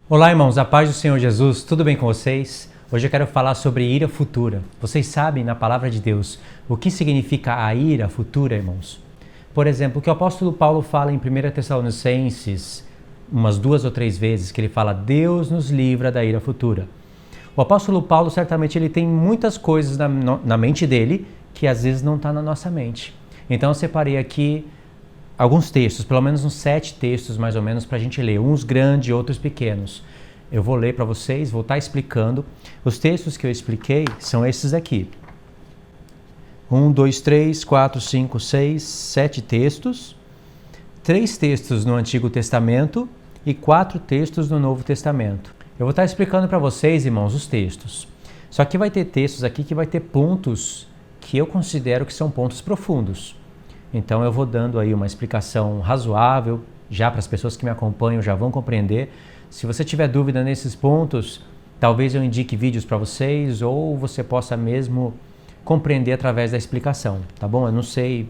Olá, irmãos, a paz do Senhor Jesus, tudo bem com vocês? Hoje eu quero falar sobre ira futura. Vocês sabem, na palavra de Deus, o que significa a ira futura, irmãos? Por exemplo, o que o apóstolo Paulo fala em 1 Tessalonicenses, umas 2 ou 3 vezes, que ele fala, Deus nos livra da ira futura. O apóstolo Paulo, certamente, ele tem muitas coisas na mente dele, que às vezes não está na nossa mente. Então eu separei aqui alguns textos, pelo menos uns 7 textos mais ou menos para a gente ler, uns grandes e outros pequenos. Eu vou ler para vocês, vou estar explicando. Os textos que eu expliquei são esses aqui. 1, 2, 3, 4, 5, 6, 7 textos. 3 textos no Antigo Testamento e 4 textos no Novo Testamento. Eu vou estar explicando para vocês, irmãos, os textos. Só que vai ter textos aqui que vai ter pontos que eu considero que são pontos profundos. Então eu vou dando aí uma explicação razoável, já para as pessoas que me acompanham já vão compreender. Se você tiver dúvida nesses pontos, talvez eu indique vídeos para vocês ou você possa mesmo compreender através da explicação, tá bom? Eu não sei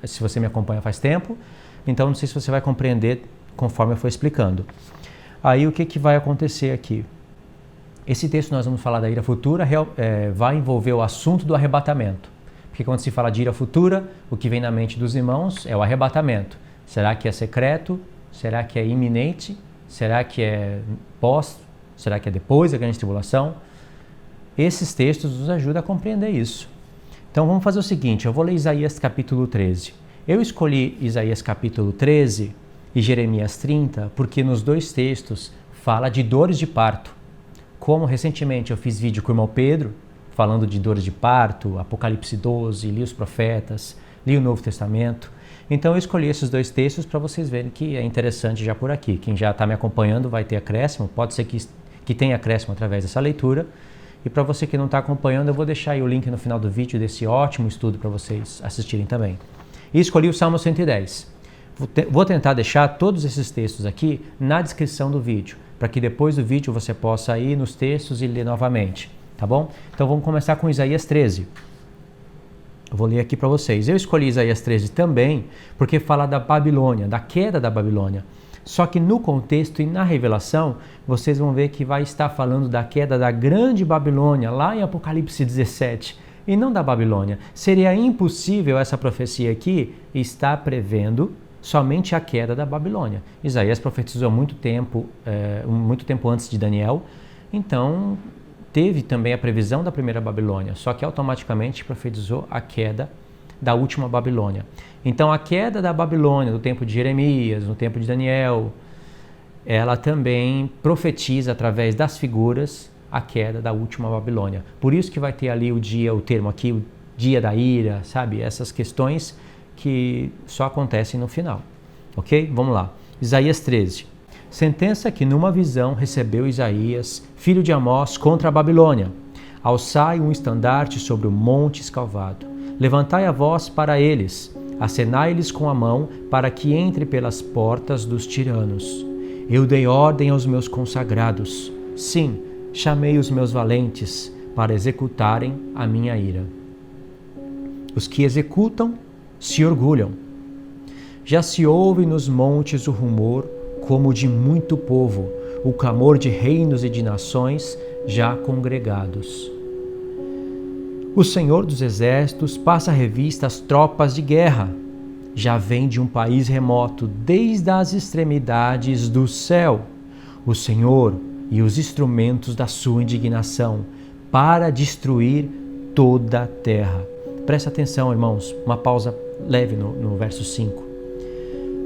se você me acompanha faz tempo, então não sei se você vai compreender conforme eu for explicando. Aí o que vai acontecer aqui? Esse texto nós vamos falar da ira futura, vai envolver o assunto do arrebatamento. Porque quando se fala de ira futura, o que vem na mente dos irmãos é o arrebatamento. Será que é secreto? Será que é iminente? Será que é pós? Será que é depois da grande tribulação? Esses textos nos ajudam a compreender isso. Então vamos fazer o seguinte, eu vou ler Isaías capítulo 13. Eu escolhi Isaías capítulo 13 e Jeremias 30 porque nos 2 textos fala de dores de parto. Como recentemente eu fiz vídeo com o irmão Pedro, falando de dores de parto, Apocalipse 12, li os profetas, li o Novo Testamento. Então eu escolhi esses 2 textos para vocês verem que é interessante já por aqui. Quem já está me acompanhando vai ter acréscimo, pode ser que tenha acréscimo através dessa leitura. E para você que não está acompanhando, eu vou deixar aí o link no final do vídeo desse ótimo estudo para vocês assistirem também. E escolhi o Salmo 110. Vou tentar deixar todos esses textos aqui na descrição do vídeo, para que depois do vídeo você possa ir nos textos e ler novamente. Tá bom? Então vamos começar com Isaías 13. Eu vou ler aqui para vocês. Eu escolhi Isaías 13 também porque fala da Babilônia, da queda da Babilônia. Só que no contexto e na revelação, vocês vão ver que vai estar falando da queda da grande Babilônia, lá em Apocalipse 17, e não da Babilônia. Seria impossível essa profecia aqui estar prevendo somente a queda da Babilônia. Isaías profetizou muito tempo antes de Daniel, então teve também a previsão da primeira Babilônia, só que automaticamente profetizou a queda da última Babilônia. Então a queda da Babilônia, no tempo de Jeremias, no tempo de Daniel, ela também profetiza através das figuras a queda da última Babilônia. Por isso que vai ter ali o termo aqui, o dia da ira, sabe? Essas questões que só acontecem no final. Ok? Vamos lá. Isaías 13. Sentença que numa visão recebeu Isaías, filho de Amós, contra a Babilônia. Alçai um estandarte sobre o monte escalvado. Levantai a voz para eles, acenai-lhes com a mão, para que entre pelas portas dos tiranos. Eu dei ordem aos meus consagrados. Sim, chamei os meus valentes para executarem a minha ira. Os que executam se orgulham. Já se ouve nos montes o rumor como de muito povo, o clamor de reinos e de nações já congregados. O Senhor dos Exércitos passa a revista às tropas de guerra. Já vem de um país remoto, desde as extremidades do céu, o Senhor e os instrumentos da sua indignação, para destruir toda a terra. Presta atenção, irmãos, uma pausa leve no verso 5.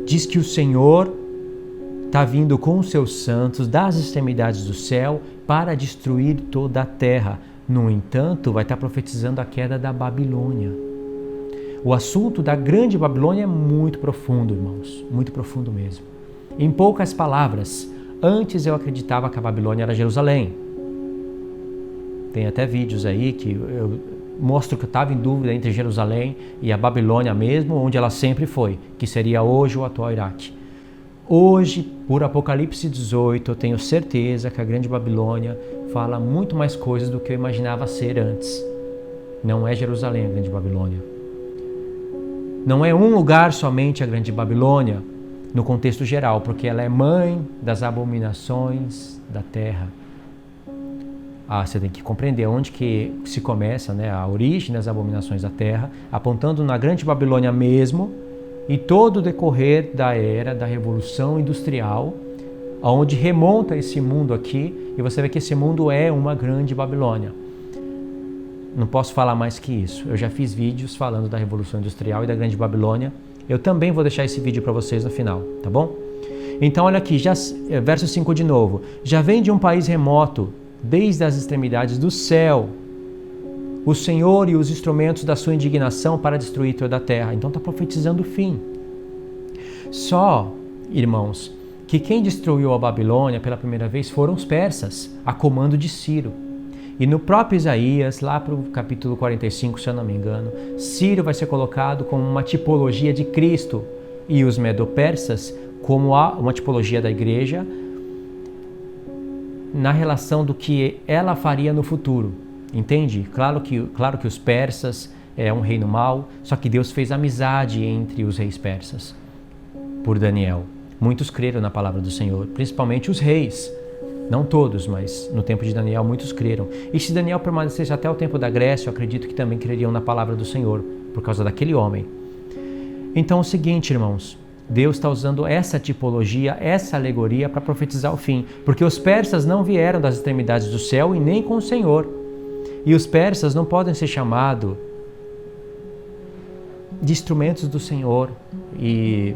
Diz que o Senhor está vindo com os seus santos das extremidades do céu para destruir toda a terra. No entanto, vai estar profetizando a queda da Babilônia. O assunto da grande Babilônia é muito profundo, irmãos, muito profundo mesmo. Em poucas palavras, antes eu acreditava que a Babilônia era Jerusalém. Tem até vídeos aí que eu mostro que eu estava em dúvida entre Jerusalém e a Babilônia mesmo, onde ela sempre foi, que seria hoje o atual Iraque. Hoje, por Apocalipse 18, eu tenho certeza que a grande Babilônia fala muito mais coisas do que eu imaginava ser antes. Não é Jerusalém a grande Babilônia. Não é um lugar somente a grande Babilônia. no contexto geral, porque ela é mãe das abominações da terra. Você tem que compreender onde que se começa, né, a origem das abominações da terra, apontando na Grande Babilônia mesmo, e todo o decorrer da era da Revolução Industrial, onde remonta esse mundo aqui, e você vê que esse mundo é uma Grande Babilônia. Não posso falar mais que isso. Eu já fiz vídeos falando da Revolução Industrial e da Grande Babilônia. Eu também vou deixar esse vídeo para vocês no final, tá bom? Então olha aqui, verso 5 de novo. Já vem de um país remoto, desde as extremidades do céu, o Senhor e os instrumentos da sua indignação para destruir toda a terra. Então está profetizando o fim. Só, irmãos, que quem destruiu a Babilônia pela primeira vez foram os persas, a comando de Ciro. E no próprio Isaías, lá para o capítulo 45, se eu não me engano, Ciro vai ser colocado como uma tipologia de Cristo e os medo-persas como uma tipologia da igreja na relação do que ela faria no futuro. Entende? Claro que os persas é um reino mau, só que Deus fez amizade entre os reis persas por Daniel. Muitos creram na palavra do Senhor, principalmente os reis. Não todos, mas no tempo de Daniel muitos creram. E se Daniel permanecesse até o tempo da Grécia, eu acredito que também creriam na palavra do Senhor, por causa daquele homem. Então é o seguinte, irmãos, Deus está usando essa tipologia, essa alegoria para profetizar o fim, porque os persas não vieram das extremidades do céu e nem com o Senhor. E os persas não podem ser chamados de instrumentos do Senhor e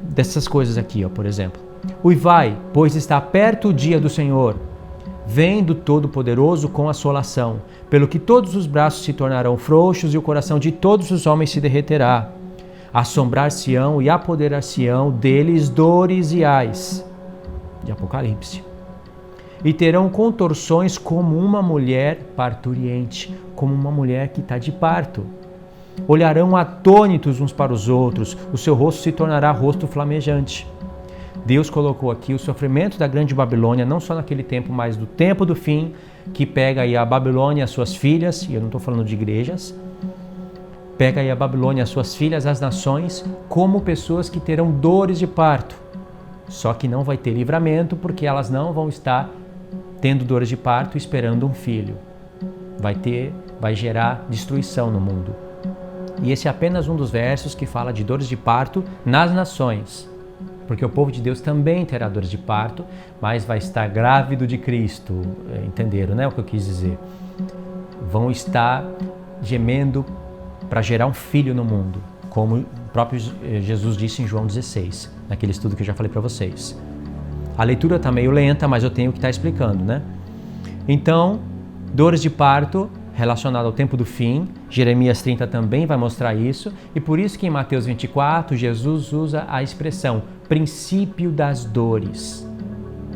dessas coisas aqui, por exemplo. Uivai, pois está perto o dia do Senhor. Vem do Todo-Poderoso com assolação, pelo que todos os braços se tornarão frouxos e o coração de todos os homens se derreterá. Assombrar-se-ão e apoderar-se-ão deles dores e ais. De Apocalipse. E terão contorções como uma mulher parturiente, como uma mulher que está de parto. Olharão atônitos uns para os outros, o seu rosto se tornará rosto flamejante. Deus colocou aqui o sofrimento da Grande Babilônia, não só naquele tempo, mas do tempo do fim, que pega aí a Babilônia e as suas filhas, e eu não estou falando de igrejas, pega aí a Babilônia e as suas filhas, as nações, como pessoas que terão dores de parto. Só que não vai ter livramento, porque elas não vão estar tendo dores de parto esperando um filho. Vai gerar destruição no mundo. E esse é apenas um dos versos que fala de dores de parto nas nações. Porque o povo de Deus também terá dores de parto, mas vai estar grávido de Cristo. Entenderam, né, o que eu quis dizer? Vão estar gemendo para gerar um filho no mundo, como o próprio Jesus disse em João 16, naquele estudo que eu já falei para vocês. A leitura está meio lenta, mas eu tenho que estar explicando, né? Então, dores de parto relacionado ao tempo do fim, Jeremias 30 também vai mostrar isso, e por isso que em Mateus 24, Jesus usa a expressão princípio das dores.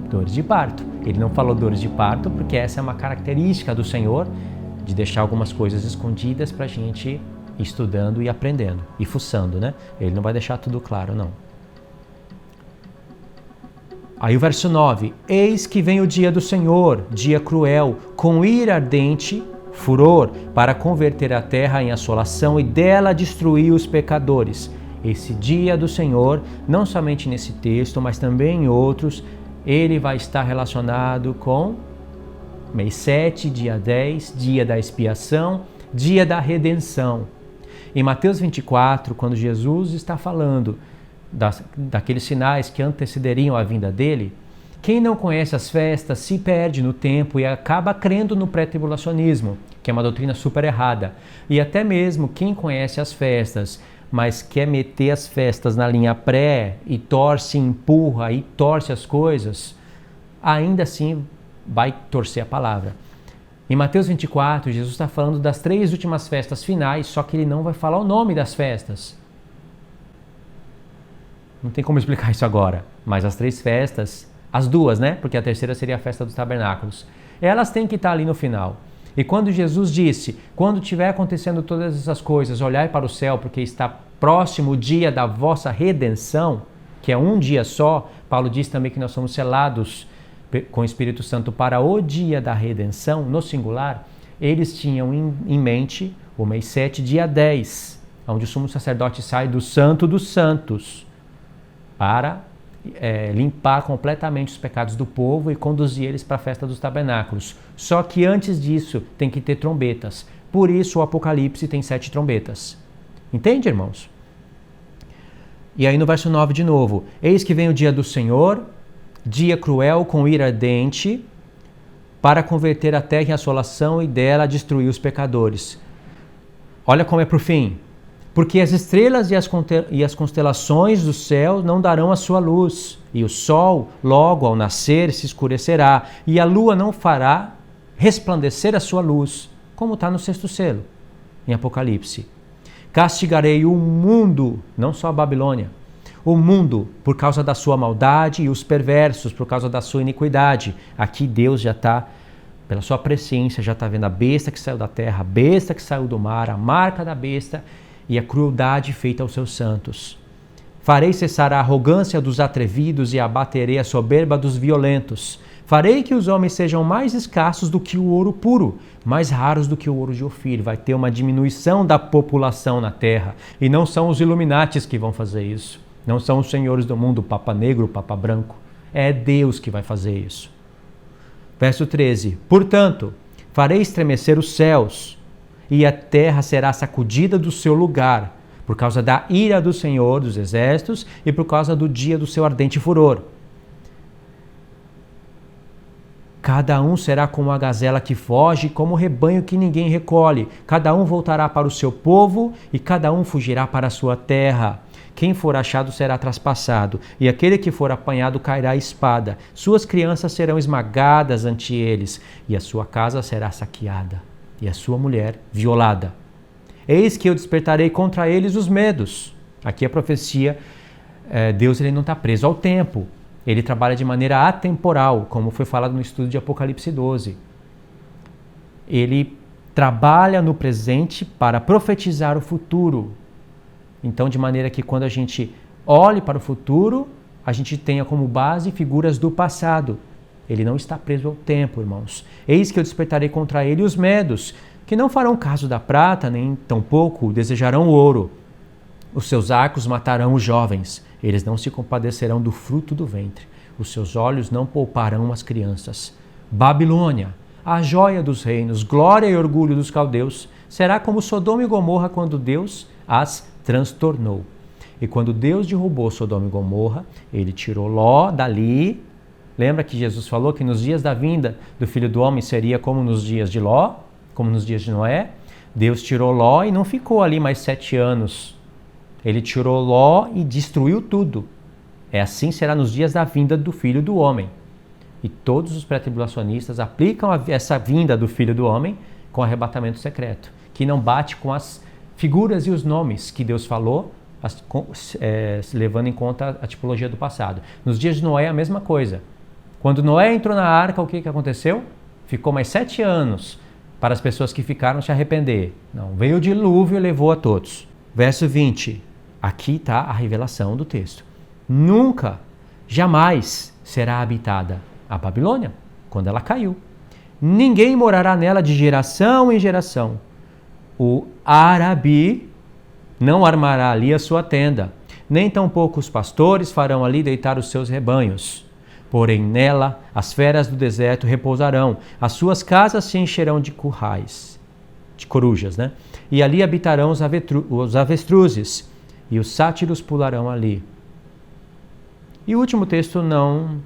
Dores de parto. Ele não falou dores de parto porque essa é uma característica do Senhor de deixar algumas coisas escondidas para a gente ir estudando e aprendendo, e fuçando, né? Ele não vai deixar tudo claro, não. Aí o verso 9, eis que vem o dia do Senhor, dia cruel, com ira ardente, furor, para converter a terra em assolação e dela destruir os pecadores. Esse dia do Senhor, não somente nesse texto, mas também em outros, ele vai estar relacionado com mês 7, dia 10, dia da expiação, dia da redenção. Em Mateus 24, quando Jesus está falando daqueles sinais que antecederiam a vinda dele, quem não conhece as festas se perde no tempo e acaba crendo no pré-tribulacionismo, que é uma doutrina super errada. E até mesmo quem conhece as festas, mas quer meter as festas na linha pré e torce, empurra e torce as coisas, ainda assim vai torcer a palavra. Em Mateus 24, Jesus está falando das 3 últimas festas finais, só que ele não vai falar o nome das festas. Não tem como explicar isso agora, mas as 3 festas, as 2, né? Porque a terceira seria a festa dos tabernáculos. Elas têm que estar ali no final. E quando Jesus disse, quando estiver acontecendo todas essas coisas, olhai para o céu, porque está próximo o dia da vossa redenção, que é um dia só, Paulo diz também que nós somos selados com o Espírito Santo para o dia da redenção, no singular, eles tinham em mente o mês 7, dia 10. onde o sumo sacerdote sai do Santo dos Santos para limpar completamente os pecados do povo e conduzir eles para a festa dos tabernáculos. Só que antes disso tem que ter trombetas. Por isso o Apocalipse tem 7 trombetas. Entende, irmãos? E aí no verso 9 de novo. Eis que vem o dia do Senhor, dia cruel com ira ardente, para converter a terra em assolação e dela destruir os pecadores. Olha como é para o fim. Porque as estrelas e as constelações do céu não darão a sua luz, e o sol, logo ao nascer, se escurecerá, e a lua não fará resplandecer a sua luz, como está no 6º selo, em Apocalipse. Castigarei o mundo, não só a Babilônia, o mundo por causa da sua maldade e os perversos por causa da sua iniquidade. Aqui Deus já está, pela sua presciência, já está vendo a besta que saiu da terra, a besta que saiu do mar, a marca da besta e a crueldade feita aos seus santos. Farei cessar a arrogância dos atrevidos e abaterei a soberba dos violentos. Farei que os homens sejam mais escassos do que o ouro puro, mais raros do que o ouro de Ofir. Vai ter uma diminuição da população na terra. E não são os Illuminatis que vão fazer isso. Não são os senhores do mundo, o Papa Negro, o Papa Branco. É Deus que vai fazer isso. Verso 13. Portanto, farei estremecer os céus, e a terra será sacudida do seu lugar, por causa da ira do Senhor dos Exércitos e por causa do dia do seu ardente furor. Cada um será como a gazela que foge, como o rebanho que ninguém recolhe. Cada um voltará para o seu povo e cada um fugirá para a sua terra. Quem for achado será traspassado, e aquele que for apanhado cairá à espada. Suas crianças serão esmagadas ante eles, e a sua casa será saqueada, e a sua mulher violada. Eis que eu despertarei contra eles os medos. Aqui a profecia, Deus ele não está preso ao tempo. Ele trabalha de maneira atemporal, como foi falado no estudo de Apocalipse 12. Ele trabalha no presente para profetizar o futuro. Então, de maneira que quando a gente olhe para o futuro, a gente tenha como base figuras do passado. Ele não está preso ao tempo, irmãos. Eis que eu despertarei contra ele os medos, que não farão caso da prata, nem tampouco desejarão o ouro. Os seus arcos matarão os jovens, eles não se compadecerão do fruto do ventre. Os seus olhos não pouparão as crianças. Babilônia, a joia dos reinos, glória e orgulho dos caldeus, será como Sodoma e Gomorra quando Deus as transtornou. E quando Deus derrubou Sodoma e Gomorra, ele tirou Ló dali. Lembra que Jesus falou que nos dias da vinda do Filho do Homem seria como nos dias de Ló, como nos dias de Noé? Deus tirou Ló e não ficou ali mais 7 anos. Ele tirou Ló e destruiu tudo. Assim será nos dias da vinda do Filho do Homem. E todos os pré-tribulacionistas aplicam essa vinda do Filho do Homem com arrebatamento secreto, que não bate com as figuras e os nomes que Deus falou, levando em conta a tipologia do passado. Nos dias de Noé, a mesma coisa. Quando Noé entrou na arca, o que aconteceu? Ficou mais 7 anos para as pessoas que ficaram se arrepender. Não, veio o dilúvio e levou a todos. Verso 20. Aqui está a revelação do texto. Nunca, jamais será habitada a Babilônia, quando ela caiu. Ninguém morará nela de geração em geração. O Arabi não armará ali a sua tenda, nem tampouco os pastores farão ali deitar os seus rebanhos. Porém nela as feras do deserto repousarão, as suas casas se encherão de currais, de corujas, né? E ali habitarão os avestruzes, e os sátiros pularão ali. E o último texto não...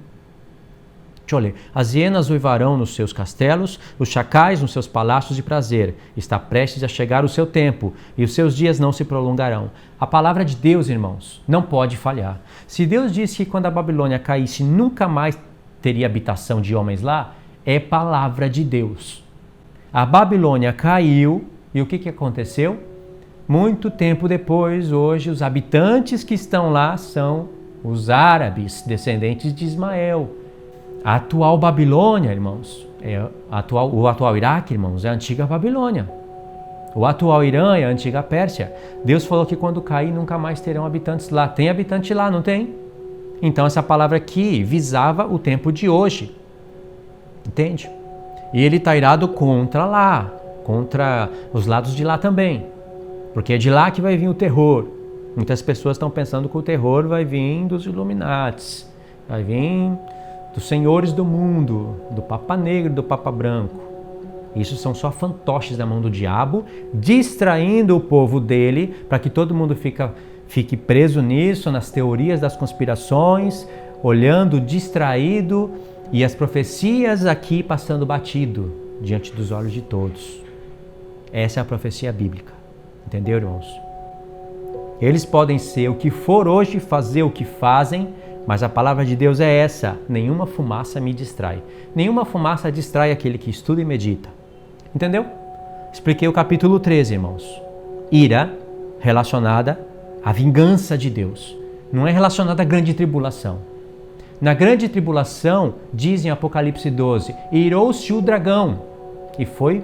Deixa eu ler. As hienas uivarão nos seus castelos, os chacais nos seus palácios de prazer. Está prestes a chegar o seu tempo, e os seus dias não se prolongarão. A palavra de Deus, irmãos, não pode falhar. Se Deus disse que quando a Babilônia caísse nunca mais teria habitação de homens lá, é palavra de Deus. A Babilônia caiu, e o que aconteceu? Muito tempo depois, hoje, os habitantes que estão lá são os árabes, descendentes de Ismael. A atual Babilônia, irmãos, o atual Iraque, irmãos, é a antiga Babilônia. O atual Irã é a antiga Pérsia. Deus falou que quando cair nunca mais terão habitantes lá. Tem habitante lá, não tem? Então essa palavra aqui visava o tempo de hoje. Entende? E ele está irado contra lá, contra os lados de lá também. porque é de lá que vai vir o terror. Muitas pessoas estão pensando que o terror vai vir dos Illuminatis, vai vir dos senhores do mundo, do Papa Negro, do Papa Branco. Isso são só fantoches da mão do diabo, distraindo o povo dele para que todo mundo fique preso nisso, nas teorias das conspirações, olhando distraído e as profecias aqui passando batido diante dos olhos de todos. Essa é a profecia bíblica. Entendeu, irmãos? Eles podem ser o que for hoje, fazer o que fazem, mas a palavra de Deus é essa: nenhuma fumaça me distrai. Nenhuma fumaça distrai aquele que estuda e medita. Entendeu? Expliquei o capítulo 13, irmãos. Ira relacionada à vingança de Deus. Não é relacionada à grande tribulação. Na grande tribulação, diz em Apocalipse 12, irou-se o dragão e foi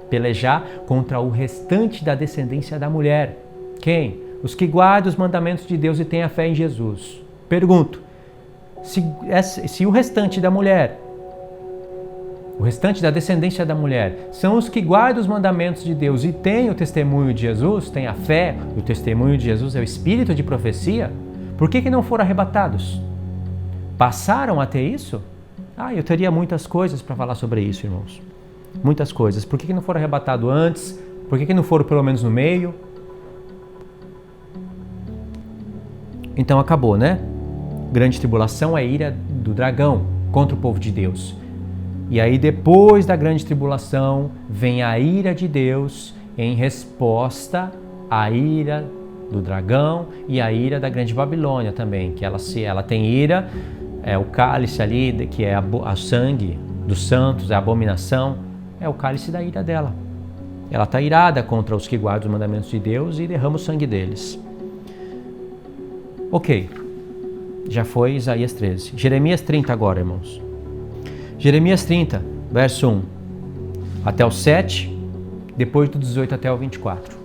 pelejar contra o restante da descendência da mulher. Quem? Os que guardam os mandamentos de Deus e têm a fé em Jesus. Pergunto, se o restante da mulher, o restante da descendência da mulher, são os que guardam os mandamentos de Deus e têm o testemunho de Jesus, têm a fé, o testemunho de Jesus é o espírito de profecia, por que não foram arrebatados? Passaram a ter isso? Eu teria muitas coisas para falar sobre isso, irmãos. Muitas coisas. Por que não foram arrebatados antes? Por que não foram pelo menos no meio? Então acabou, né? Grande tribulação é a ira do dragão contra o povo de Deus. E aí depois da grande tribulação vem a ira de Deus em resposta à ira do dragão e à ira da grande Babilônia também, que ela tem ira, é o cálice ali, que é a sangue dos santos, a abominação, é o cálice da ira dela. Ela está irada contra os que guardam os mandamentos de Deus e derrama o sangue deles. Ok, já foi Isaías 13. Jeremias 30 agora, irmãos. Jeremias 30, verso 1 até o 7, depois do 18 até o 24.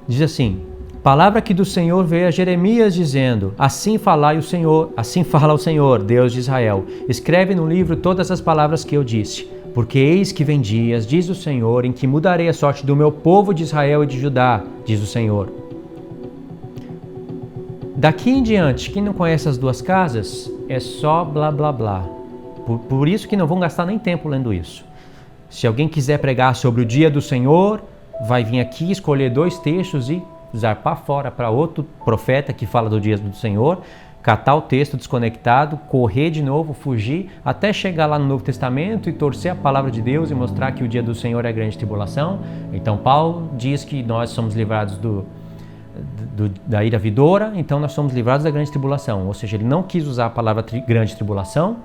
Diz assim: palavra que do Senhor veio a Jeremias dizendo, assim fala o Senhor, Deus de Israel, escreve no livro todas as palavras que eu disse, porque eis que vem dias, diz o Senhor, em que mudarei a sorte do meu povo de Israel e de Judá, diz o Senhor. Daqui em diante, quem não conhece as duas casas, é só blá blá blá. Por isso que não vão gastar nem tempo lendo isso. Se alguém quiser pregar sobre o dia do Senhor, vai vir aqui escolher 2 textos e zarpar fora para outro profeta que fala do dia do Senhor, catar o texto desconectado, correr de novo, fugir, até chegar lá no Novo Testamento e torcer a palavra de Deus e mostrar que o dia do Senhor é a grande tribulação. Então Paulo diz que nós somos livrados da ira vindoura, então nós somos livrados da grande tribulação. Ou seja, ele não quis usar a palavra grande tribulação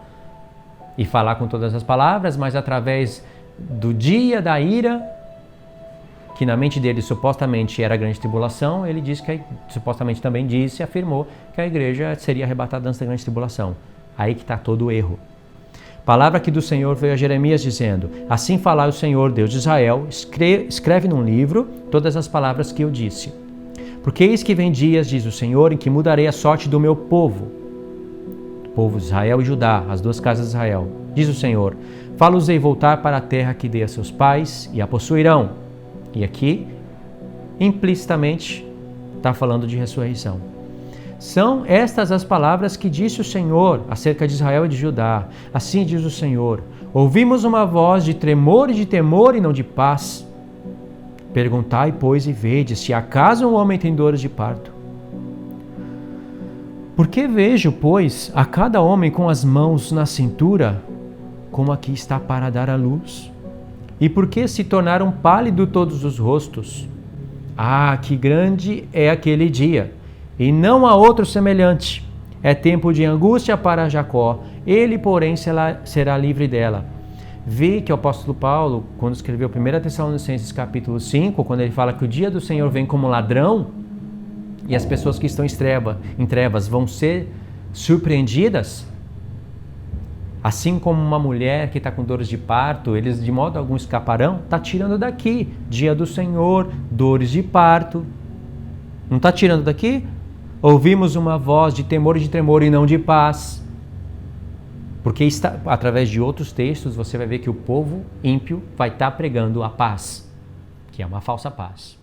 e falar com todas as palavras, mas através do dia da ira, que na mente dele supostamente era a grande tribulação, ele disse que supostamente também disse e afirmou que a igreja seria arrebatada antes da grande tribulação. Aí que está todo o erro. Palavra que do Senhor veio a Jeremias dizendo, assim fala o Senhor, Deus de Israel, escreve num livro todas as palavras que eu disse. Porque eis que vem dias, diz o Senhor, em que mudarei a sorte do meu povo de Israel e Judá, as 2 casas de Israel. Diz o Senhor, fá-los-ei voltar para a terra que dei a seus pais e a possuirão. E aqui, implicitamente, está falando de ressurreição. São estas as palavras que disse o Senhor acerca de Israel e de Judá. Assim diz o Senhor, ouvimos uma voz de tremor e de temor e não de paz. Perguntai, pois, e vede, se acaso um homem tem dores de parto. Porque vejo, pois, a cada homem com as mãos na cintura, como aqui está para dar à luz? E por que se tornaram pálidos todos os rostos? Que grande é aquele dia, e não há outro semelhante. É tempo de angústia para Jacó, ele, porém, será livre dela. Vê que o apóstolo Paulo, quando escreveu 1 Tessalonicenses capítulo 5, quando ele fala que o dia do Senhor vem como ladrão, e as pessoas que estão em trevas vão ser surpreendidas, assim como uma mulher que está com dores de parto, eles de modo algum escaparão, está tirando daqui, dia do Senhor, dores de parto. Não está tirando daqui? Ouvimos uma voz de temor e de tremor e não de paz. Porque através de outros textos você vai ver que o povo ímpio vai estar pregando a paz, que é uma falsa paz.